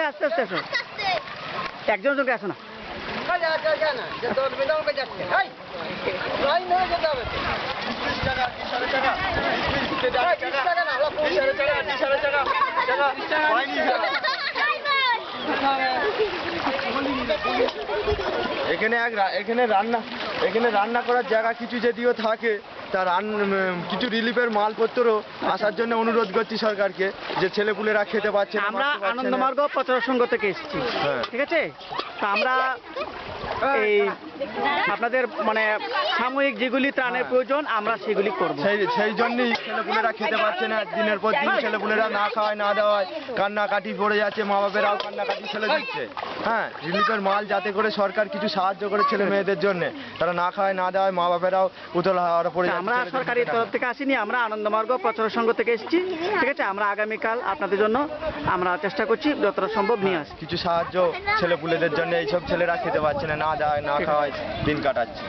আস্তে আস্তে আসো, একজন জনকে আসো না। এখানে রান্না করার জায়গা কিছু যদিও থাকে, তার কিছু রিলিফের মালপত্র আসার জন্য অনুরোধ করছি সরকারকে, যে ছেলেপুলেরা খেতে পাচ্ছে না। আমরা আনন্দমার্গ প্রচারক সংঘ থেকে এসেছি, ঠিক আছে? তো আমরা এই আপনাদের মানে সাময়িক যেগুলি ত্রাণের প্রয়োজন আমরা সেগুলি করব। সেই জন্যই ছেলেপুলেরা খেতে পাচ্ছে না, দিনের পর দিন ছেলেপুলেরা না খাওয়ায় না দেওয়ায় কান্নাকাটি পড়ে যাচ্ছে, মা বাবারাও কান্নাকাটি ফেলে দিচ্ছে। হ্যাঁ, রিলিফের মাল যাতে করে সরকার কিছু সাহায্য করে ছেলে মেয়েদের জন্য, তারা না খাওয়ায় না দেওয়ায় মা বাবারাও উতলা হওয়ার পড়ে যাচ্ছে। আমরা সরকারি তরফ থেকে আসিনি, আমরা আনন্দমার্গ প্রচারক সংঘ থেকে এসেছি, ঠিক আছে? আমরা আগামীকাল আপনাদের জন্য আমরা চেষ্টা করছি যতটা সম্ভব নিয়ে আসি কিছু সাহায্য ছেলেপুলেদের জন্য। এইসব ছেলেরা খেতে পাচ্ছে না, না দেওয়ায় না খাওয়ায় দিন কাটাচ্ছে।